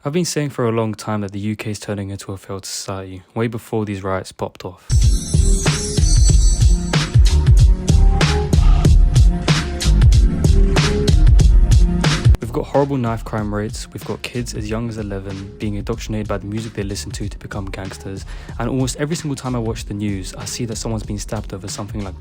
I've been saying for a long time that the UK is turning into a failed society, way before these riots popped off. We've got horrible knife crime rates, we've got kids as young as 11 being indoctrinated by the music they listen to become gangsters, and almost every single time I watch the news, I see that someone's been stabbed over something like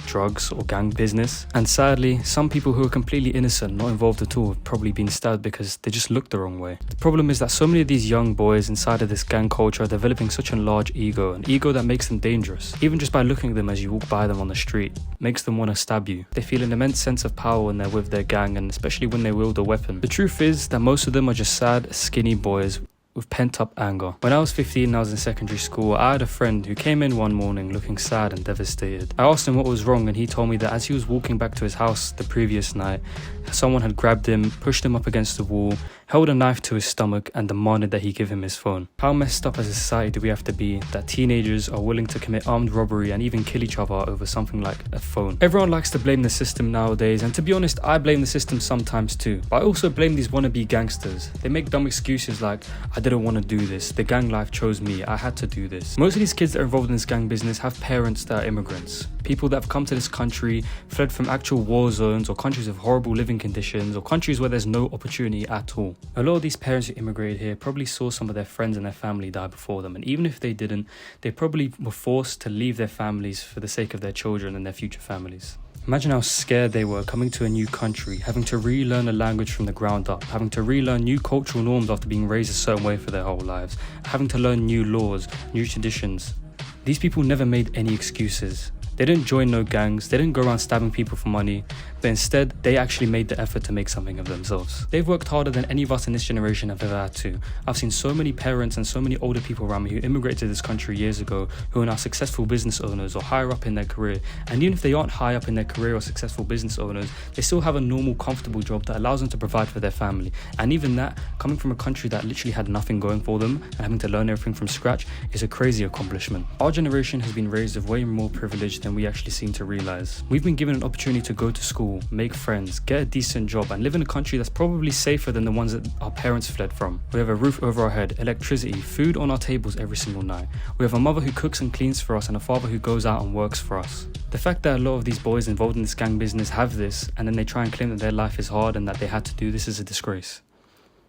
drugs or gang business. And sadly, some people who are completely innocent, not involved at all, have probably been stabbed because they just look the wrong way. The problem is that so many of these young boys inside of this gang culture are developing such a large ego, an ego that makes them dangerous. Even just by looking at them as you walk by them on the street, makes them want to stab you. They feel an immense sense of power when they're with their gang, and especially when they wield a weapon. The truth is that most of them are just sad, skinny boys with pent-up anger. When I was 15 and I was in secondary school, I had a friend who came in one morning looking sad and devastated. I asked him what was wrong, and he told me that as he was walking back to his house the previous night, someone had grabbed him, pushed him up against the wall, held a knife to his stomach and demanded that he give him his phone. How messed up as a society do we have to be that teenagers are willing to commit armed robbery and even kill each other over something like a phone? Everyone likes to blame the system nowadays, and to be honest, I blame the system sometimes too. But I also blame these wannabe gangsters. They make dumb excuses like, I didn't want to do this, the gang life chose me, I had to do this. Most of these kids that are involved in this gang business have parents that are immigrants. People that have come to this country, fled from actual war zones or countries of horrible living conditions or countries where there's no opportunity at all. A lot of these parents who immigrated here probably saw some of their friends and their family die before them, and even if they didn't, they probably were forced to leave their families for the sake of their children and their future families. Imagine how scared they were coming to a new country, having to relearn a language from the ground up, having to relearn new cultural norms after being raised a certain way for their whole lives, having to learn new laws, new traditions. These people never made any excuses. They didn't join no gangs, they didn't go around stabbing people for money, but instead, they actually made the effort to make something of themselves. They've worked harder than any of us in this generation have ever had to. I've seen so many parents and so many older people around me who immigrated to this country years ago, who are now successful business owners or higher up in their career. And even if they aren't high up in their career or successful business owners, they still have a normal, comfortable job that allows them to provide for their family. And even that, coming from a country that literally had nothing going for them and having to learn everything from scratch, is a crazy accomplishment. Our generation has been raised with way more privilege than we actually seem to realize. We've been given an opportunity to go to school, make friends, get a decent job, and live in a country that's probably safer than the ones that our parents fled from. We have a roof over our head, electricity, food on our tables every single night. We have a mother who cooks and cleans for us and a father who goes out and works for us. The fact that a lot of these boys involved in this gang business have this, and then they try and claim that their life is hard and that they had to do this, is a disgrace.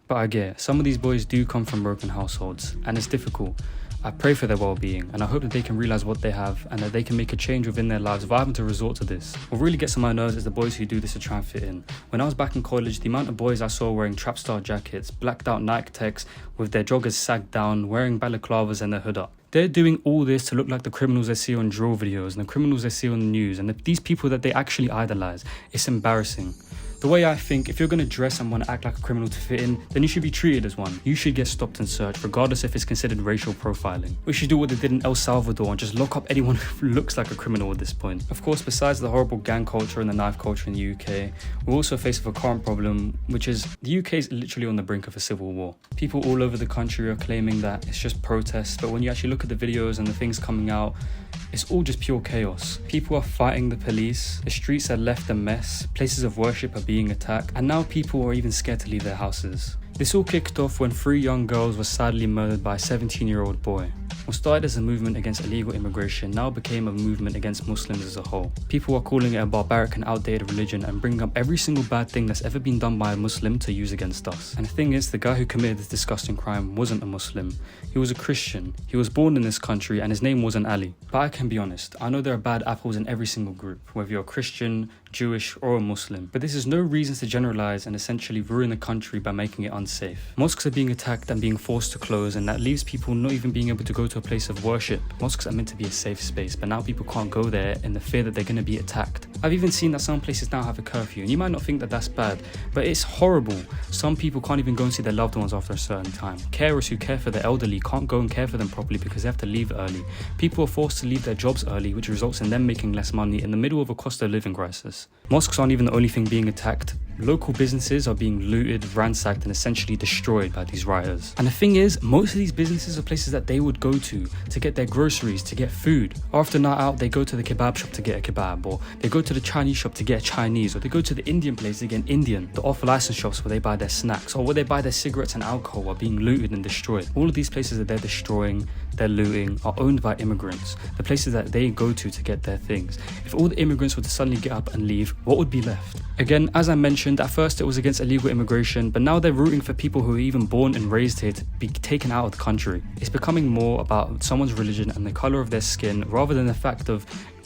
But I get it. Some of these boys do come from broken households, and it's difficult. I pray for their well-being, and I hope that they can realize what they have and that they can make a change within their lives without having to resort to this. What really gets on my nerves is the boys who do this to try and fit in. When I was back in college, the amount of boys I saw wearing trap-star jackets, blacked out Nike Techs with their joggers sagged down, wearing balaclavas and their hood up. They're doing all this to look like the criminals they see on drill videos and the criminals they see on the news, and these people that they actually idolize. It's embarrassing. The way I think, if you're going to dress and want to act like a criminal to fit in, then you should be treated as one. You should get stopped and searched, regardless if it's considered racial profiling. We should do what they did in El Salvador and just lock up anyone who looks like a criminal at this point. Of course, besides the horrible gang culture and the knife culture in the UK, we're also faced with a current problem, which is the UK is literally on the brink of a civil war. People all over the country are claiming that it's just protests, but when you actually look at the videos and the things coming out, it's all just pure chaos. People are fighting the police, the streets are left a mess, places of worship are being attacked, and now people are even scared to leave their houses. This all kicked off when 3 young girls were sadly murdered by a 17-year-old boy. What started as a movement against illegal immigration now became a movement against Muslims as a whole. People are calling it a barbaric and outdated religion and bringing up every single bad thing that's ever been done by a Muslim to use against us. And the thing is, the guy who committed this disgusting crime wasn't a Muslim. He was a Christian. He was born in this country and his name wasn't Ali. But I can be honest, I know there are bad apples in every single group, whether you're Christian, Jewish or a Muslim. But this is no reason to generalize and essentially ruin the country by making it unsafe. Mosques are being attacked and being forced to close, and that leaves people not even being able to go to a place of worship. Mosques are meant to be a safe space, but now people can't go there in the fear that they're going to be attacked. I've even seen that some places now have a curfew, and you might not think that that's bad, but it's horrible. Some people can't even go and see their loved ones after a certain time. Carers who care for the elderly can't go and care for them properly because they have to leave early. People are forced to leave their jobs early, which results in them making less money in the middle of a cost of living crisis. Mosques aren't even the only thing being attacked. Local businesses are being looted, ransacked, and essentially destroyed by these rioters. And the thing is, most of these businesses are places that they would go to get their groceries, to get food. After a night out, they go to the kebab shop to get a kebab, or they go to the Chinese shop to get a Chinese, or they go to the Indian place to get an Indian. The off-license shops where they buy their snacks, or where they buy their cigarettes and alcohol are being looted and destroyed. All of these places that they're destroying, they're looting, are owned by immigrants. The places that they go to get their things. If all the immigrants were to suddenly get up and leave, what would be left? Again, as I mentioned, at first it was against illegal immigration, but now they're rooting for people who are even born and raised here to be taken out of the country. It's becoming more about someone's religion and the colour of their skin rather than the fact of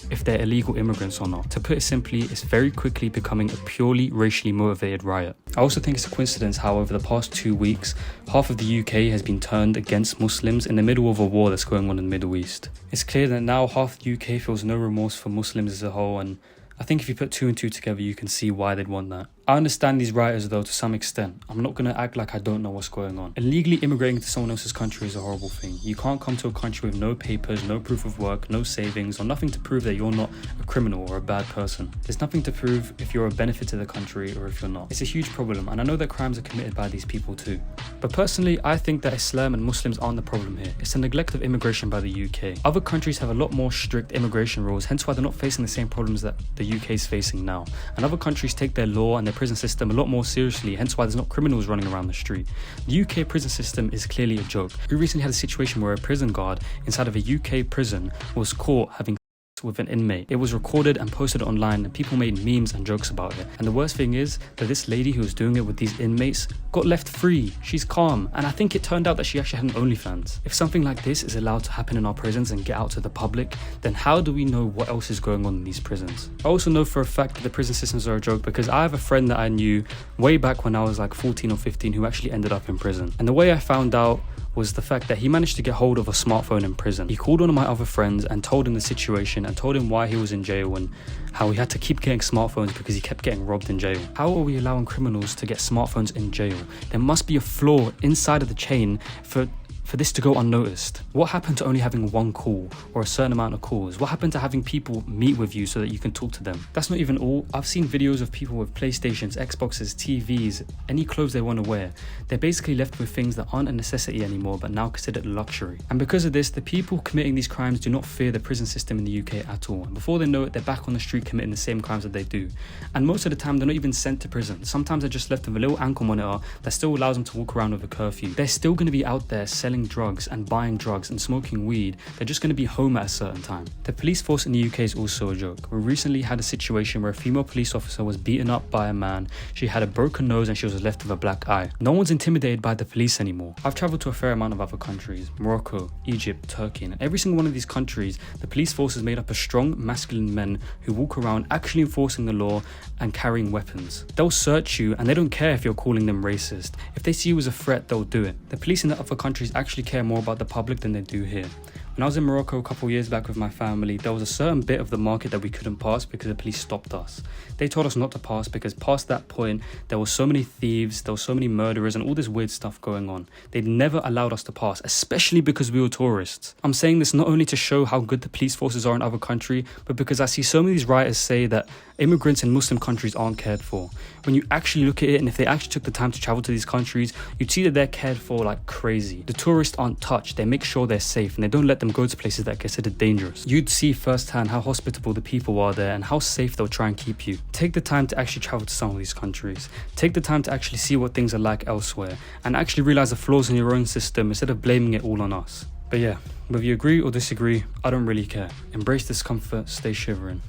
if they're illegal immigrants or not. To put it simply, it's very quickly becoming a purely racially motivated riot. I also think it's a coincidence how over the past 2 weeks, half of the UK has been turned against Muslims in the middle of a war that's going on in the Middle East. It's clear that now half the UK feels no remorse for Muslims as a whole, and I think if you put 2 and 2 together, you can see why they'd want that. I understand these rioters though to some extent. I'm not going to act like I don't know what's going on. Illegally immigrating to someone else's country is a horrible thing. You can't come to a country with no papers, no proof of work, no savings, or nothing to prove that you're not a criminal or a bad person. There's nothing to prove if you're a benefit to the country or if you're not. It's a huge problem, and I know that crimes are committed by these people too. But personally, I think that Islam and Muslims aren't the problem here. It's the neglect of immigration by the UK. Other countries have a lot more strict immigration rules, hence why they're not facing the same problems that the UK is facing now. And other countries take their law and their prison system a lot more seriously, hence why there's not criminals running around the street. The UK prison system is clearly a joke. We recently had a situation where a prison guard inside of a UK prison was caught having with an inmate. It was recorded and posted online, and people made memes and jokes about it. And the worst thing is that this lady who was doing it with these inmates got left free. She's calm, and I think it turned out that she actually had an OnlyFans. If something like this is allowed to happen in our prisons and get out to the public, then how do we know what else is going on in these prisons? I also know for a fact that the prison systems are a joke because I have a friend that I knew way back when I was like 14 or 15 who actually ended up in prison. And the way I found out was the fact that he managed to get hold of a smartphone in prison. He called one of my other friends and told him the situation and told him why he was in jail and how he had to keep getting smartphones because he kept getting robbed in jail. How are we allowing criminals to get smartphones in jail? There must be a flaw inside of the chain for this to go unnoticed. What happened to only having one call or a certain amount of calls? What happened to having people meet with you so that you can talk to them? That's not even all. I've seen videos of people with PlayStations, Xboxes, TVs, any clothes they want to wear. They're basically left with things that aren't a necessity anymore but now considered a luxury. And because of this, the people committing these crimes do not fear the prison system in the UK at all. And before they know it, they're back on the street committing the same crimes that they do. And most of the time, they're not even sent to prison. Sometimes they're just left with a little ankle monitor that still allows them to walk around with a curfew. They're still going to be out there selling drugs and buying drugs and smoking weed. They're just going to be home at a certain time. The police force in the UK is also a joke. We recently had a situation where a female police officer was beaten up by a man. She had a broken nose and she was left with a black eye. No one's intimidated by the police anymore. I've traveled to a fair amount of other countries, Morocco, Egypt, Turkey, and in every single one of these countries, the police force is made up of strong, masculine men who walk around actually enforcing the law and carrying weapons. They'll search you and they don't care if you're calling them racist. If they see you as a threat, they'll do it. The police in the other countries actually care more about the public than they do here. When I was in Morocco a couple years back with my family, there was a certain bit of the market that we couldn't pass because the police stopped us. They told us not to pass because past that point, there were so many thieves, there were so many murderers and all this weird stuff going on. They'd never allowed us to pass, especially because we were tourists. I'm saying this not only to show how good the police forces are in other countries, but because I see so many of these writers say that immigrants in Muslim countries aren't cared for. When you actually look at it, and if they actually took the time to travel to these countries, you'd see that they're cared for like crazy. The tourists aren't touched, they make sure they're safe and they don't let them go to places that are considered dangerous. You'd see firsthand how hospitable the people are there and how safe they'll try and keep you. Take the time to actually travel to some of these countries. Take the time to actually see what things are like elsewhere and actually realize the flaws in your own system instead of blaming it all on us. But yeah, whether you agree or disagree, I don't really care. Embrace discomfort, stay shivering.